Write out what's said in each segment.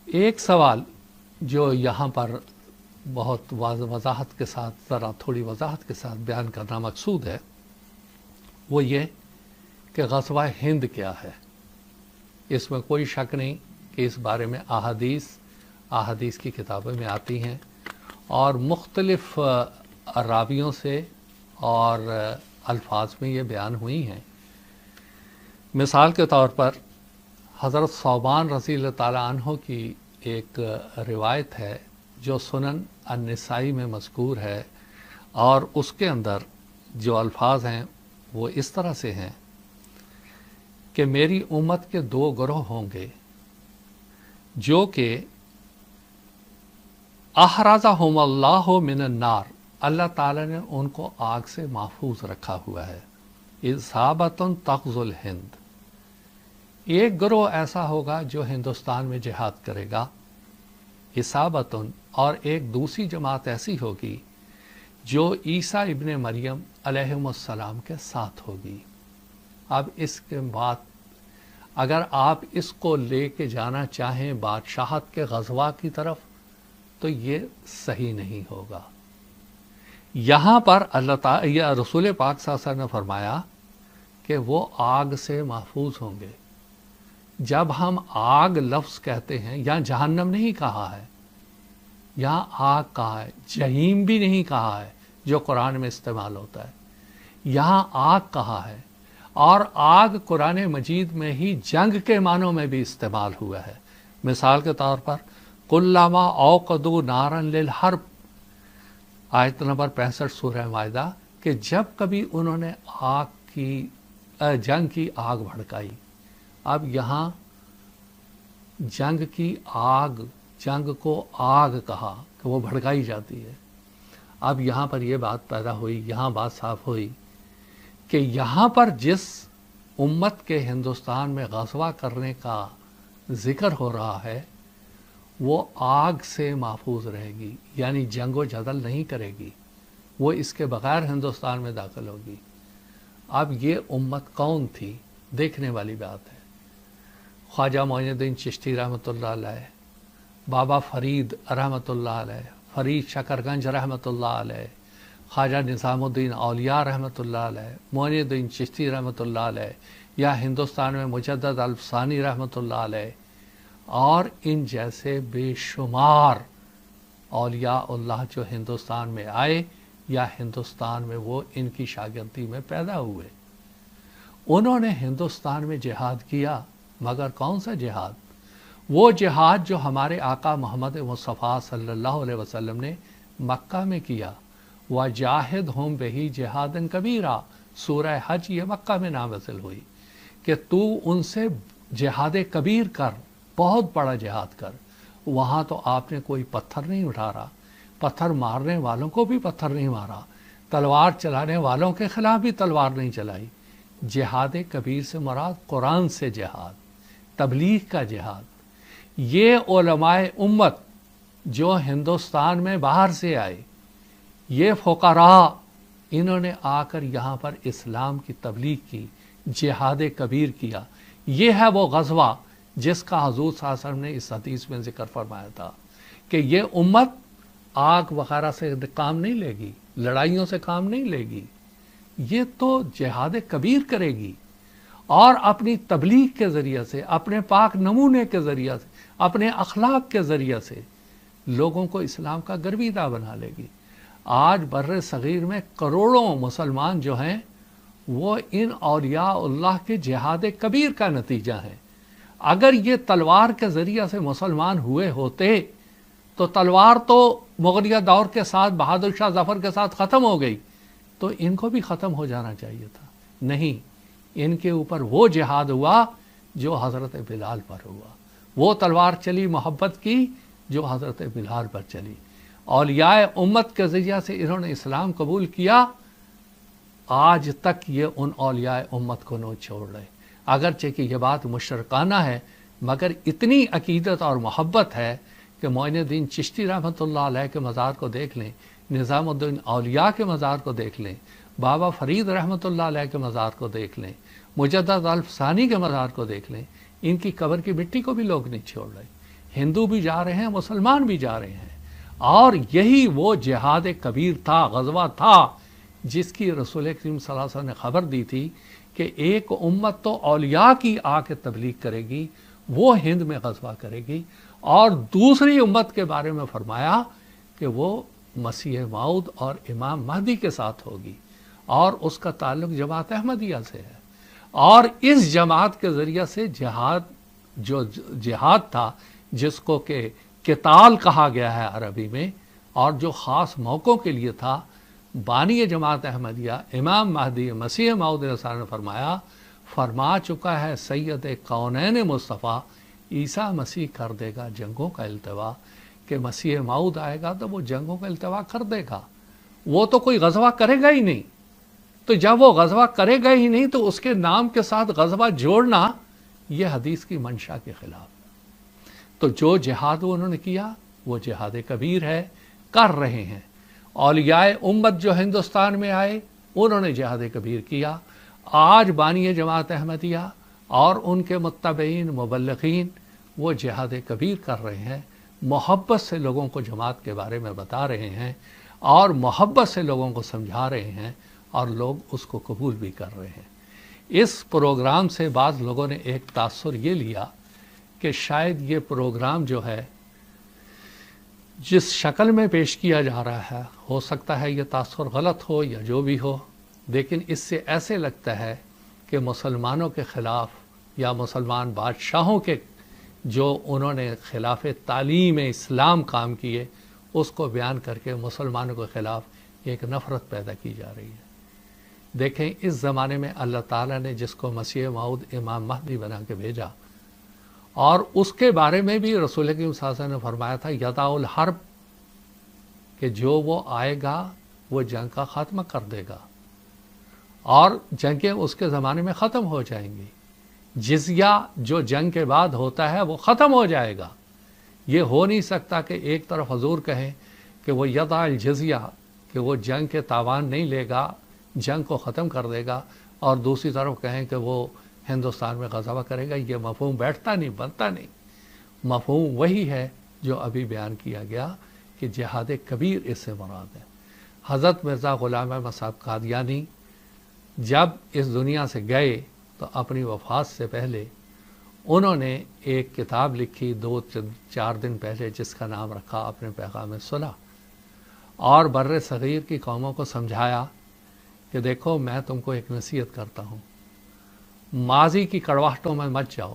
ایک سوال جو یہاں پر بہت وضاحت کے ساتھ، ذرا تھوڑی وضاحت کے ساتھ بیان کرنا مقصود ہے، وہ یہ کہ غزوہ ہند کیا ہے۔ اس میں کوئی شک نہیں کہ اس بارے میں احادیث کی کتابوں میں آتی ہیں اور مختلف راویوں سے اور الفاظ میں یہ بیان ہوئی ہیں۔ مثال کے طور پر حضرت ثوبان رضی اللہ تعالیٰ عنہ کی ایک روایت ہے جو سنن النسائی میں مذکور ہے، اور اس کے اندر جو الفاظ ہیں وہ اس طرح سے ہیں کہ میری امت کے 2 گروہ ہوں گے جو کہ احرزہم اللہ من النار، اللہ تعالیٰ نے ان کو آگ سے محفوظ رکھا ہوا ہے۔ اصابۃ تغزو الہند، ایک گروہ ایسا ہوگا جو ہندوستان میں جہاد کرے گا، اصابۃ، اور ایک دوسری جماعت ایسی ہوگی جو عیسیٰ ابن مریم علیہ السلام کے ساتھ ہوگی۔ اب اس کے بعد اگر آپ اس کو لے کے جانا چاہیں بادشاہت کے غزوہ کی طرف تو یہ صحیح نہیں ہوگا۔ یہاں پر اللہ تعالی یا رسول پاک صلی اللہ علیہ وسلم نے فرمایا کہ وہ آگ سے محفوظ ہوں گے۔ جب ہم آگ لفظ کہتے ہیں، یہاں جہنم نہیں کہا ہے، یہاں آگ کہا ہے، جہیم بھی نہیں کہا ہے جو قرآن میں استعمال ہوتا ہے، یہاں آگ کہا ہے، اور آگ قرآن مجید میں ہی جنگ کے معنوں میں بھی استعمال ہوا ہے۔ مثال کے طور پر کلما اوقدوا نارا للحرب، آیت نمبر 65 سورہ مائدہ، کہ جب کبھی انہوں نے جنگ کی آگ بھڑکائی۔ اب یہاں جنگ کی آگ، جنگ کو آگ کہا کہ وہ بھڑکائی جاتی ہے۔ اب یہاں پر یہ بات پیدا ہوئی، یہاں بات صاف ہوئی کہ یہاں پر جس امت کے ہندوستان میں غزوہ کرنے کا ذکر ہو رہا ہے وہ آگ سے محفوظ رہے گی، یعنی جنگ و جدل نہیں کرے گی، وہ اس کے بغیر ہندوستان میں داخل ہوگی۔ اب یہ امت کون تھی؟ دیکھنے والی بات ہے۔ خواجہ معین الدین چشتی رحمۃ اللہ علیہ، بابا فرید رحمۃ اللہ علیہ، فرید شکرگنج رحمۃ اللہ علیہ، خواجہ نظام الدین اولیاء رحمۃ اللہ علیہ، معین الدین چشتی رحمۃ اللہ علیہ، یا ہندوستان میں مجدد الفسانی رحمۃ اللہ علیہ، اور ان جیسے بے شمار اولیاء اللہ جو ہندوستان میں آئے یا ہندوستان میں وہ ان کی شاگردی میں پیدا ہوئے، انہوں نے ہندوستان میں جہاد کیا، مگر کون سا جہاد؟ وہ جہاد جو ہمارے آقا محمد مصطفیٰ صلی اللہ علیہ وسلم نے مکہ میں کیا۔ وَجَاهِدْهُمْ بِهِ جِهَادًا كَبِيرًا، سورہ حج یہ مکہ میں نازل ہوئی کہ تو ان سے جہاد کبیر کر، بہت بڑا جہاد کر۔ وہاں تو آپ نے کوئی پتھر نہیں اٹھارا، پتھر مارنے والوں کو بھی پتھر نہیں مارا، تلوار چلانے والوں کے خلاف بھی تلوار نہیں چلائی۔ جہاد کبیر سے مراد قرآن سے جہاد، تبلیغ کا جہاد۔ یہ علماء امت جو ہندوستان میں باہر سے آئے، یہ فقراء، انہوں نے آ کر یہاں پر اسلام کی تبلیغ کی، جہاد کبیر کیا۔ یہ ہے وہ غزوہ جس کا حضور صلی اللہ علیہ وسلم نے اس حدیث میں ذکر فرمایا تھا کہ یہ امت آگ وغیرہ سے کام نہیں لے گی، لڑائیوں سے کام نہیں لے گی، یہ تو جہاد کبیر کرے گی، اور اپنی تبلیغ کے ذریعے سے، اپنے پاک نمونے کے ذریعے سے، اپنے اخلاق کے ذریعے سے لوگوں کو اسلام کا گرویدہ بنا لے گی۔ آج بر صغیر میں کروڑوں مسلمان جو ہیں وہ ان اولیاء اللہ کے جہاد کبیر کا نتیجہ ہیں۔ اگر یہ تلوار کے ذریعے سے مسلمان ہوئے ہوتے تو تلوار تو مغلیہ دور کے ساتھ، بہادر شاہ ظفر کے ساتھ ختم ہو گئی، تو ان کو بھی ختم ہو جانا چاہیے تھا۔ نہیں، ان کے اوپر وہ جہاد ہوا جو حضرت بلال پر ہوا، وہ تلوار چلی محبت کی جو حضرت بلال پر چلی۔ اولیاء امت کے ذریعہ سے انہوں نے اسلام قبول کیا، آج تک یہ ان اولیاء امت کو نہ چھوڑ رہے۔ اگرچہ کہ یہ بات مشرکانہ ہے، مگر اتنی عقیدت اور محبت ہے کہ معین الدین چشتی رحمۃ اللہ علیہ کے مزار کو دیکھ لیں، نظام الدین اولیاء کے مزار کو دیکھ لیں، بابا فرید رحمۃ اللہ علیہ کے مزار کو دیکھ لیں، مجدد الفسانی کے مزار کو دیکھ لیں، ان کی قبر کی مٹی کو بھی لوگ نہیں چھوڑ رہے۔ ہندو بھی جا رہے ہیں، مسلمان بھی جا رہے ہیں، اور یہی وہ جہاد کبیر تھا، غزوہ تھا، جس کی رسول کریم صلی اللہ علیہ وسلم نے خبر دی تھی کہ ایک امت تو اولیاء کی آ کے تبلیغ کرے گی، وہ ہند میں غزوہ کرے گی، اور دوسری امت کے بارے میں فرمایا کہ وہ مسیح موعود اور امام مہدی کے ساتھ ہوگی، اور اس کا تعلق جماعت احمدیہ سے ہے، اور اس جماعت کے ذریعہ سے جہاد تھا جس کو کہ قتال کہا گیا ہے عربی میں، اور جو خاص موقعوں کے لیے تھا، بانی جماعت احمدیہ امام مہدی مسیح موعود علیہ السلام نے فرما چکا ہے سید کونین مصطفیٰ عیسیٰ مسیح کر دے گا جنگوں کا التوا، کہ مسیح موعود آئے گا تو وہ جنگوں کا التوا کر دے گا، وہ تو کوئی غزوہ کرے گا ہی نہیں، تو جب وہ غزوہ کرے گا ہی نہیں تو اس کے نام کے ساتھ غزوہ جوڑنا یہ حدیث کی منشا کے خلاف۔ تو جو جہاد انہوں نے کیا وہ جہاد کبیر ہے، کر رہے ہیں۔ اولیاء امت جو ہندوستان میں آئے انہوں نے جہاد کبیر کیا، آج بانی جماعت احمدیہ اور ان کے متبعین مبلغین وہ جہاد کبیر کر رہے ہیں، محبت سے لوگوں کو جماعت کے بارے میں بتا رہے ہیں، اور محبت سے لوگوں کو سمجھا رہے ہیں، اور لوگ اس کو قبول بھی کر رہے ہیں۔ اس پروگرام سے بعض لوگوں نے ایک تاثر یہ لیا کہ شاید یہ پروگرام جو ہے جس شکل میں پیش کیا جا رہا ہے، ہو سکتا ہے یہ تاثر غلط ہو یا جو بھی ہو، لیکن اس سے ایسے لگتا ہے کہ مسلمانوں کے خلاف یا مسلمان بادشاہوں کے جو انہوں نے خلاف تعلیم اسلام کام کیے اس کو بیان کر کے مسلمانوں کے خلاف ایک نفرت پیدا کی جا رہی ہے۔ دیکھیں اس زمانے میں اللہ تعالیٰ نے جس کو مسیح موعود امام مہدی بنا کے بھیجا، اور اس کے بارے میں بھی رسول کریم صلی اللہ علیہ وسلم نے فرمایا تھا یدع الحرب، کہ جو وہ آئے گا وہ جنگ کا خاتمہ کر دے گا، اور جنگیں اس کے زمانے میں ختم ہو جائیں گی، جزیہ جو جنگ کے بعد ہوتا ہے وہ ختم ہو جائے گا۔ یہ ہو نہیں سکتا کہ ایک طرف حضور کہیں کہ وہ یدع الجزیہ، کہ وہ جنگ کے تاوان نہیں لے گا، جنگ کو ختم کر دے گا، اور دوسری طرف کہیں کہ وہ ہندوستان میں غزوہ کرے گا۔ یہ مفہوم بیٹھتا نہیں، بنتا نہیں۔ مفہوم وہی ہے جو ابھی بیان کیا گیا کہ جہاد کبیر اس سے مراد ہے۔ حضرت مرزا غلام احمد صاحب قادیانی جب اس دنیا سے گئے تو اپنی وفات سے پہلے انہوں نے ایک کتاب لکھی 2-4 دن پہلے، جس کا نام رکھا اپنے پیغام صلح، اور بر صغیر کی قوموں کو سمجھایا کہ دیکھو میں تم کو ایک نصیحت کرتا ہوں، ماضی کی کڑواہٹوں میں مت جاؤ،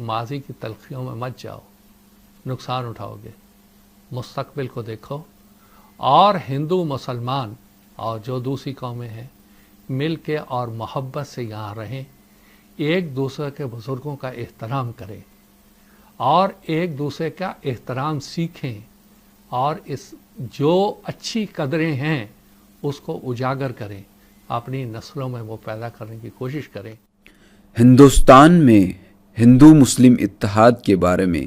ماضی کی تلخیوں میں مت جاؤ، نقصان اٹھاؤ گے، مستقبل کو دیکھو، اور ہندو مسلمان اور جو دوسری قومیں ہیں مل کے اور محبت سے یہاں رہیں، ایک دوسرے کے بزرگوں کا احترام کریں، اور ایک دوسرے کا احترام سیکھیں، اور اس جو اچھی قدریں ہیں اس کو اجاگر کریں، اپنی نسلوں میں وہ پیدا کرنے کی کوشش کریں۔ ہندوستان میں ہندو مسلم اتحاد کے بارے میں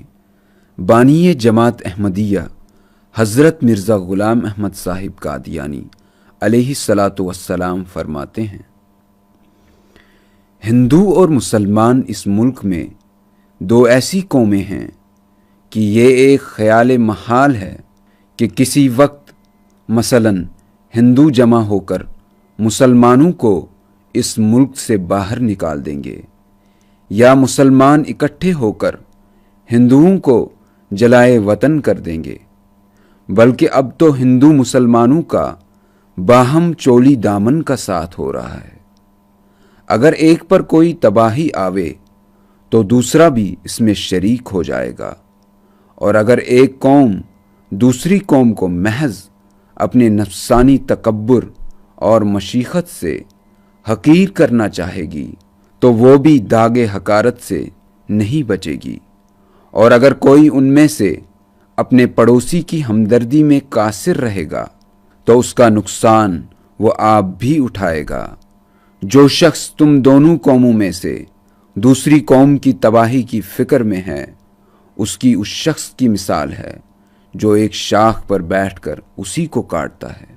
بانی جماعت احمدیہ حضرت مرزا غلام احمد صاحب قادیانی علیہ الصلاۃ والسلام فرماتے ہیں، ہندو اور مسلمان اس ملک میں دو ایسی قومیں ہیں کہ یہ ایک خیال محال ہے کہ کسی وقت مثلاً ہندو جمع ہو کر مسلمانوں کو اس ملک سے باہر نکال دیں گے، یا مسلمان اکٹھے ہو کر ہندوؤں کو جلائے وطن کر دیں گے، بلکہ اب تو ہندو مسلمانوں کا باہم چولی دامن کا ساتھ ہو رہا ہے۔ اگر ایک پر کوئی تباہی آوے تو دوسرا بھی اس میں شریک ہو جائے گا، اور اگر ایک قوم دوسری قوم کو محض اپنے نفسانی تکبر اور مشیخت سے حقیر کرنا چاہے گی تو وہ بھی داغ حقارت سے نہیں بچے گی، اور اگر کوئی ان میں سے اپنے پڑوسی کی ہمدردی میں قاصر رہے گا تو اس کا نقصان وہ آپ بھی اٹھائے گا۔ جو شخص تم دونوں قوموں میں سے دوسری قوم کی تباہی کی فکر میں ہے، اس کی اس شخص کی مثال ہے جو ایک شاخ پر بیٹھ کر اسی کو کاٹتا ہے۔